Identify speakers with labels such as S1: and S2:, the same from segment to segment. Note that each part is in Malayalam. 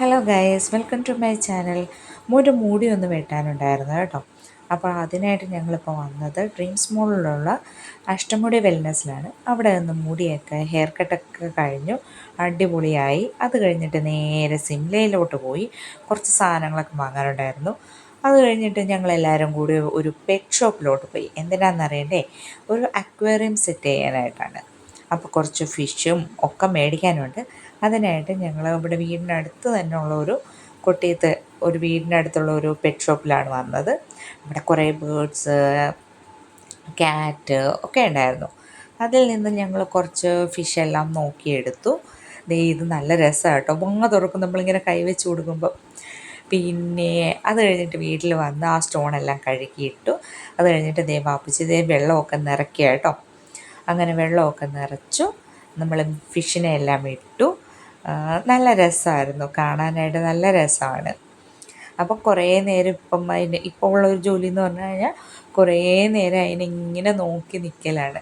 S1: Hello guys, welcome to my channel. മോൻ്റെ മുടി ഒന്ന് വെട്ടാനുണ്ടായിരുന്നു കേട്ടോ. അപ്പോൾ അതിനായിട്ട് ഞങ്ങളിപ്പോൾ വന്നത് ഡ്രീംസ് മോളിലുള്ള അഷ്ടമുടി വെൽനെസ്സിലാണ്. അവിടെ നിന്ന് മുടിയൊക്കെ ഹെയർ കട്ടൊക്കെ കഴിഞ്ഞു, അടിപൊളിയായി. അത് കഴിഞ്ഞിട്ട് നേരെ സിംലയിലോട്ട് പോയി കുറച്ച് സാധനങ്ങളൊക്കെ വാങ്ങാനുണ്ടായിരുന്നു. അത് കഴിഞ്ഞിട്ട് ഞങ്ങളെല്ലാവരും കൂടി ഒരു പെറ്റ് ഷോപ്പിലോട്ട് പോയി. എന്തിനാണെന്നറിയണ്ടേ? ഒരു അക്വേറിയം സെറ്റ് ചെയ്യാനായിട്ടാണ്. അപ്പോൾ കുറച്ച് ഫിഷും ഒക്കെ മേടിക്കാനുണ്ട്. അതിനായിട്ട് ഞങ്ങൾ ഇവിടെ വീടിനടുത്ത് തന്നെ ഉള്ള കൊട്ടിയത്ത് ഒരു വീടിനടുത്തുള്ള ഒരു പെറ്റ് ഷോപ്പിലാണ് വന്നത്. അവിടെ കുറേ ബേർഡ്സ്, ക്യാറ്റ് ഒക്കെ ഉണ്ടായിരുന്നു. അതിൽ നിന്ന് ഞങ്ങൾ കുറച്ച് ഫിഷെല്ലാം നോക്കിയെടുത്തു. ഇത് നല്ല രസമാണ് കേട്ടോ. പൊങ്ങ തുറക്കും നമ്മളിങ്ങനെ കൈവച്ച് കൊടുക്കുമ്പോൾ. പിന്നെ അത് കഴിഞ്ഞിട്ട് വീട്ടിൽ വന്ന് ആ സ്റ്റോണെല്ലാം കഴുകിയിട്ടു. അത് കഴിഞ്ഞിട്ട് വാപ്പിച്ച് വെള്ളമൊക്കെ നിറയ്ക്കുക കേട്ടോ. അങ്ങനെ വെള്ളമൊക്കെ നിറച്ചു. നമ്മൾ ഫിഷിനെ എല്ലാം ഇട്ടു. നല്ല രസമായിരുന്നു കാണാനായിട്ട്, നല്ല രസമാണ്. അപ്പോൾ കുറേ നേരം ഇപ്പോൾ ഉള്ളൊരു ജോലി എന്ന് പറഞ്ഞു കഴിഞ്ഞാൽ കുറേ നേരം അതിനിങ്ങനെ നോക്കി നിൽക്കലാണ്.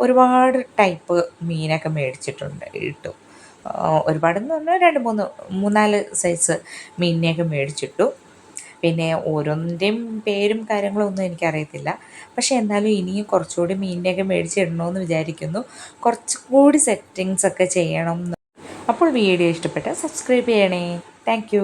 S1: ഒരുപാട് ടൈപ്പ് മീനൊക്കെ മേടിച്ചിട്ടുണ്ട് ഇട്ടു. ഒരുപാടെന്ന് പറഞ്ഞാൽ 2-3-4 സൈസ് മീനിനെയൊക്കെ മേടിച്ചിട്ടു. പിന്നെ ഓരോന്നിൻ്റെയും പേരും കാര്യങ്ങളും ഒന്നും എനിക്കറിയത്തില്ല. പക്ഷേ എന്നാലും ഇനിയും കുറച്ചുകൂടി മീനിനെയൊക്കെ മേടിച്ചിടണമെന്ന് വിചാരിക്കുന്നു. കുറച്ചുകൂടി സെറ്റിങ്സൊക്കെ ചെയ്യണം. അപ്പോൾ വീഡിയോ ഇഷ്ടപ്പെട്ടാൽ സബ്സ്ക്രൈബ് ചെയ്യണേ. Thank you.